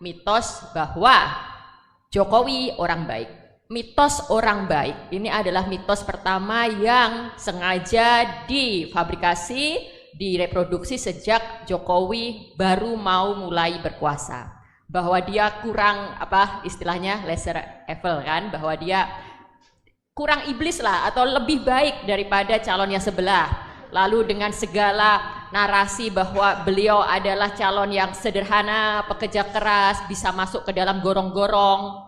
mitos bahwa Jokowi orang baik. Mitos orang baik ini adalah mitos pertama yang sengaja difabrikasi, direproduksi sejak Jokowi baru mau mulai berkuasa. Bahwa dia kurang istilahnya lesser evil kan, bahwa dia kurang iblis lah atau lebih baik daripada calonnya sebelah. Lalu dengan segala narasi bahwa beliau adalah calon yang sederhana, pekerja keras, bisa masuk ke dalam gorong-gorong.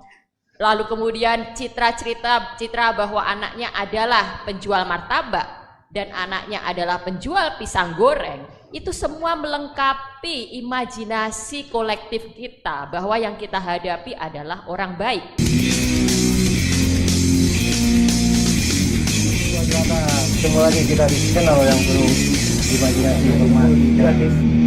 Lalu kemudian citra bahwa anaknya adalah penjual martabak dan anaknya adalah penjual pisang goreng. Itu semua melengkapi imajinasi kolektif kita bahwa yang kita hadapi adalah orang baik. Semuanya kita dikenal yang perlu imajinasi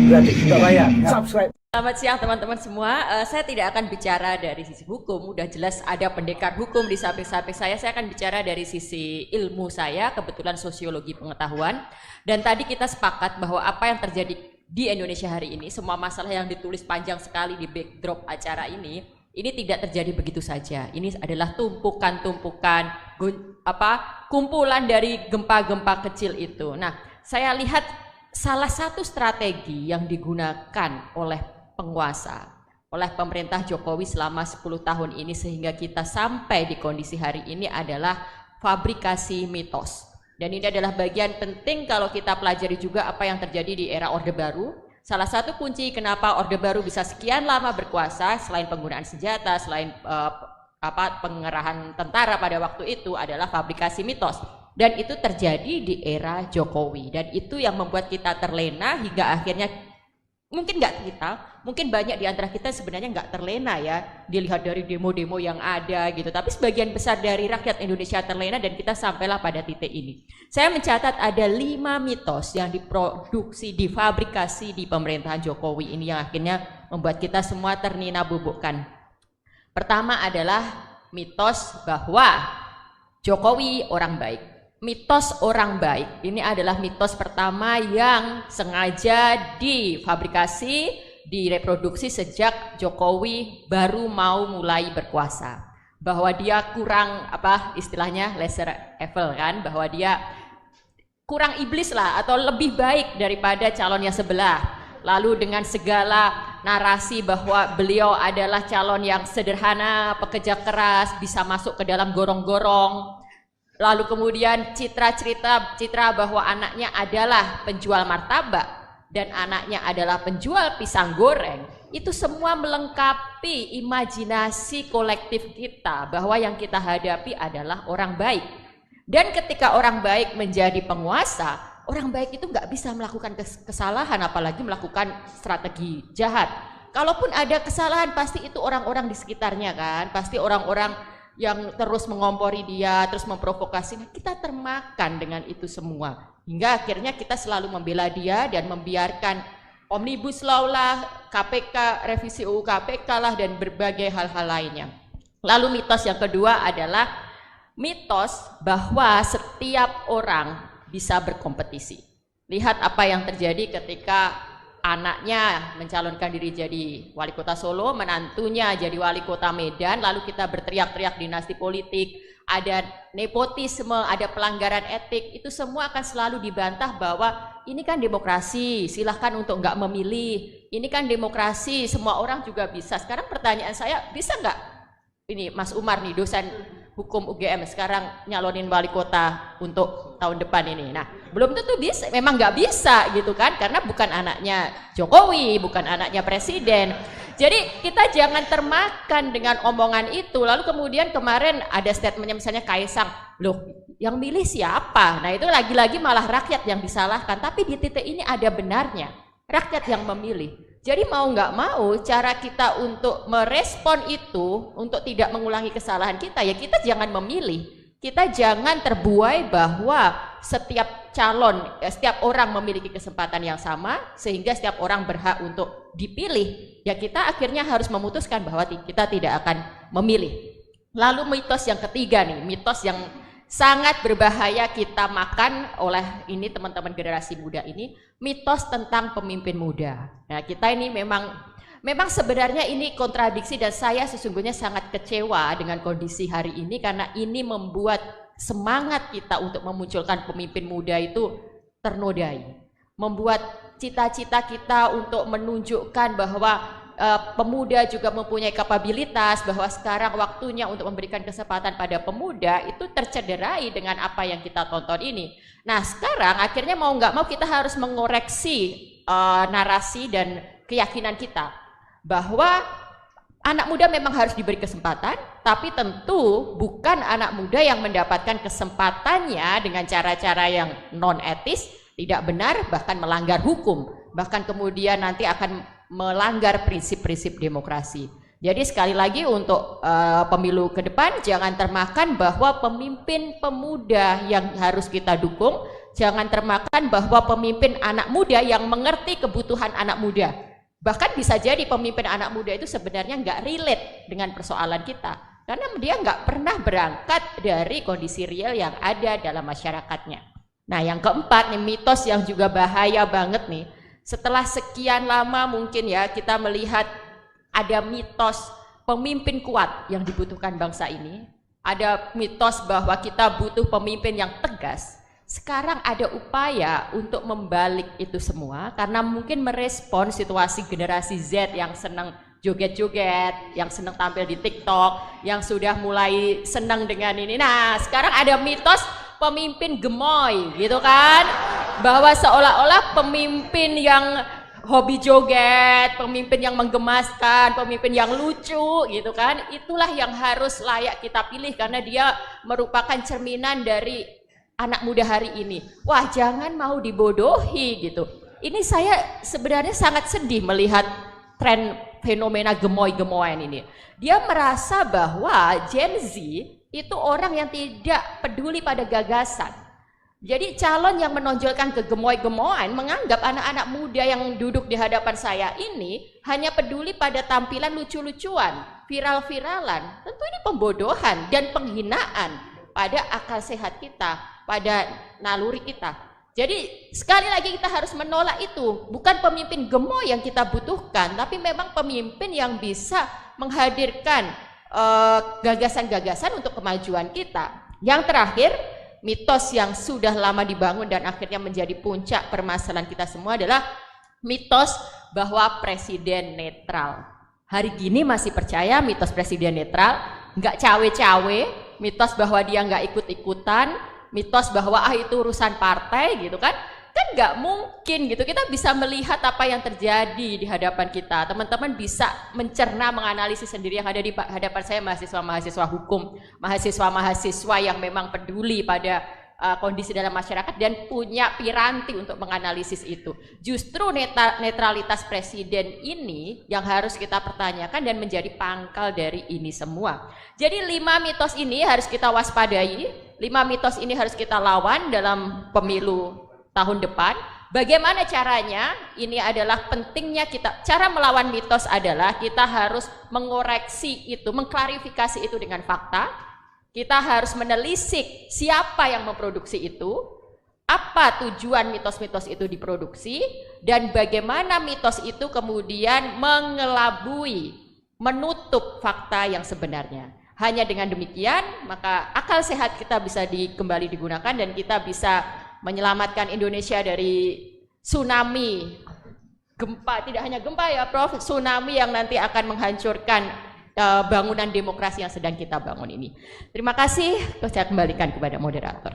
gratis tidak bayar. Subscribe. Selamat siang teman-teman semua. Saya tidak akan bicara dari sisi hukum. Udah jelas ada pendekar hukum di samping-samping saya. Saya akan bicara dari sisi ilmu saya, kebetulan sosiologi pengetahuan. Dan tadi kita sepakat bahwa apa yang terjadi di Indonesia hari ini, semua masalah yang ditulis panjang sekali di backdrop acara ini tidak terjadi begitu saja. Ini adalah tumpukan-tumpukan kumpulan dari gempa-gempa kecil itu. Nah, saya lihat salah satu strategi yang digunakan oleh penguasa, oleh pemerintah Jokowi selama 10 tahun ini sehingga kita sampai di kondisi hari ini adalah fabrikasi mitos. Dan ini adalah bagian penting kalau kita pelajari juga apa yang terjadi di era Orde Baru. Salah satu kunci kenapa Orde Baru bisa sekian lama berkuasa selain penggunaan senjata, selain pengerahan tentara pada waktu itu adalah fabrikasi mitos. Dan itu terjadi di era Jokowi. Dan itu yang membuat kita terlena hingga akhirnya mungkin banyak di antara kita sebenarnya nggak terlena ya, dilihat dari demo-demo yang ada gitu. Tapi sebagian besar dari rakyat Indonesia terlena dan kita sampailah pada titik ini. Saya mencatat ada 5 mitos yang diproduksi, difabrikasi di pemerintahan Jokowi ini yang akhirnya membuat kita semua ternina bubukkan. Pertama adalah mitos bahwa Jokowi orang baik. Mitos orang baik ini adalah mitos pertama yang sengaja difabrikasi, direproduksi sejak Jokowi baru mau mulai berkuasa. Bahwa dia kurang istilahnya lesser evil kan, bahwa dia kurang iblis lah atau lebih baik daripada calonnya sebelah. Lalu dengan segala narasi bahwa beliau adalah calon yang sederhana, pekerja keras, bisa masuk ke dalam gorong-gorong. Lalu kemudian citra bahwa anaknya adalah penjual martabak dan anaknya adalah penjual pisang goreng. Itu semua melengkapi imajinasi kolektif kita bahwa yang kita hadapi adalah orang baik. Dan ketika orang baik menjadi penguasa, orang baik itu nggak bisa melakukan kesalahan, apalagi melakukan strategi jahat. Kalaupun ada kesalahan, pasti itu orang-orang di sekitarnya kan, pasti orang-orang yang terus mengompori dia, terus memprovokasi. Kita termakan dengan itu semua. Hingga akhirnya kita selalu membela dia dan membiarkan Omnibus Law lah, KPK, revisi UU KPK lah, dan berbagai hal-hal lainnya. Lalu mitos yang kedua adalah mitos bahwa setiap orang bisa berkompetisi. Lihat apa yang terjadi ketika anaknya mencalonkan diri jadi wali kota Solo, menantunya jadi wali kota Medan, lalu kita berteriak-teriak dinasti politik, ada nepotisme, ada pelanggaran etik. Itu semua akan selalu dibantah bahwa ini kan demokrasi, silahkan untuk nggak memilih, ini kan demokrasi, semua orang juga bisa. Sekarang pertanyaan saya, bisa nggak ini Mas Umar nih, dosen hukum UGM, sekarang nyalonin wali kota untuk tahun depan ini? Nah, belum tentu bisa, memang nggak bisa gitu kan, karena bukan anaknya Jokowi, bukan anaknya presiden. Jadi kita jangan termakan dengan omongan itu. Lalu kemudian kemarin ada statementnya misalnya Kaisang, loh yang milih siapa? Nah itu lagi-lagi malah rakyat yang disalahkan. Tapi di titik ini ada benarnya, rakyat yang memilih. Jadi mau nggak mau cara kita untuk merespon itu, untuk tidak mengulangi kesalahan kita, ya kita jangan memilih. Kita jangan terbuai bahwa setiap calon, setiap orang memiliki kesempatan yang sama, sehingga setiap orang berhak untuk dipilih. Ya kita akhirnya harus memutuskan bahwa kita tidak akan memilih. Lalu mitos yang ketiga nih, mitos yang sangat berbahaya kita makan oleh ini teman-teman generasi muda ini, mitos tentang pemimpin muda. Nah kita ini memang Memang sebenarnya ini kontradiksi dan saya sesungguhnya sangat kecewa dengan kondisi hari ini karena ini membuat semangat kita untuk memunculkan pemimpin muda itu ternodai. Membuat cita-cita kita untuk menunjukkan bahwa pemuda juga mempunyai kapabilitas, bahwa sekarang waktunya untuk memberikan kesempatan pada pemuda itu tercederai dengan apa yang kita tonton ini. Nah sekarang akhirnya mau nggak mau kita harus mengoreksi narasi dan keyakinan kita bahwa anak muda memang harus diberi kesempatan, tapi tentu bukan anak muda yang mendapatkan kesempatannya dengan cara-cara yang non etis, tidak benar, bahkan melanggar hukum, bahkan kemudian nanti akan melanggar prinsip-prinsip demokrasi. Jadi sekali lagi untuk pemilu ke depan jangan termakan bahwa pemimpin pemuda yang harus kita dukung, jangan termakan bahwa pemimpin anak muda yang mengerti kebutuhan anak muda. Bahkan bisa jadi pemimpin anak muda itu sebenarnya nggak relate dengan persoalan kita, karena dia nggak pernah berangkat dari kondisi real yang ada dalam masyarakatnya. Nah yang keempat nih, mitos yang juga bahaya banget nih, setelah sekian lama mungkin ya kita melihat ada mitos pemimpin kuat yang dibutuhkan bangsa ini, ada mitos bahwa kita butuh pemimpin yang tegas. Sekarang ada upaya untuk membalik itu semua karena mungkin merespon situasi generasi Z yang senang joget-joget, yang senang tampil di TikTok, yang sudah mulai senang dengan ini. Nah sekarang ada mitos pemimpin gemoy gitu kan, bahwa seolah-olah pemimpin yang hobi joget, pemimpin yang menggemaskan, pemimpin yang lucu gitu kan, itulah yang harus layak kita pilih karena dia merupakan cerminan dari anak muda hari ini. Wah jangan mau dibodohi gitu. Ini saya sebenarnya sangat sedih melihat tren fenomena gemoy-gemoyan ini. Dia merasa bahwa Gen Z itu orang yang tidak peduli pada gagasan. Jadi calon yang menonjolkan kegemoy-gemoyan menganggap anak-anak muda yang duduk di hadapan saya ini hanya peduli pada tampilan lucu-lucuan, viral-viralan. Tentu ini pembodohan dan penghinaan pada akal sehat kita, pada naluri kita. Jadi sekali lagi kita harus menolak itu. Bukan pemimpin gemoy yang kita butuhkan, tapi memang pemimpin yang bisa menghadirkan gagasan-gagasan untuk kemajuan kita. Yang terakhir, mitos yang sudah lama dibangun dan akhirnya menjadi puncak permasalahan kita semua adalah mitos bahwa presiden netral. Hari gini masih percaya mitos presiden netral, nggak cawe-cawe, mitos bahwa dia nggak ikut-ikutan, mitos bahwa itu urusan partai gitu kan. Kan nggak mungkin gitu, kita bisa melihat apa yang terjadi di hadapan kita. Teman-teman bisa mencerna, menganalisis sendiri. Yang ada di hadapan saya mahasiswa-mahasiswa hukum, mahasiswa-mahasiswa yang memang peduli pada kondisi dalam masyarakat dan punya piranti untuk menganalisis itu. Justru netralitas presiden ini yang harus kita pertanyakan dan menjadi pangkal dari ini semua. Jadi 5 mitos ini harus kita waspadai, 5 mitos ini harus kita lawan dalam pemilu tahun depan. Bagaimana caranya? Ini adalah pentingnya kita. Cara melawan mitos adalah kita harus mengoreksi itu, mengklarifikasi itu dengan fakta. Kita harus menelisik siapa yang memproduksi itu, apa tujuan mitos-mitos itu diproduksi, dan bagaimana mitos itu kemudian mengelabui, menutup fakta yang sebenarnya. Hanya dengan demikian, maka akal sehat kita bisa kembali digunakan dan kita bisa menyelamatkan Indonesia dari tsunami gempa, tidak hanya gempa ya Prof, tsunami yang nanti akan menghancurkan bangunan demokrasi yang sedang kita bangun ini. Terima kasih, saya kembalikan kepada moderator.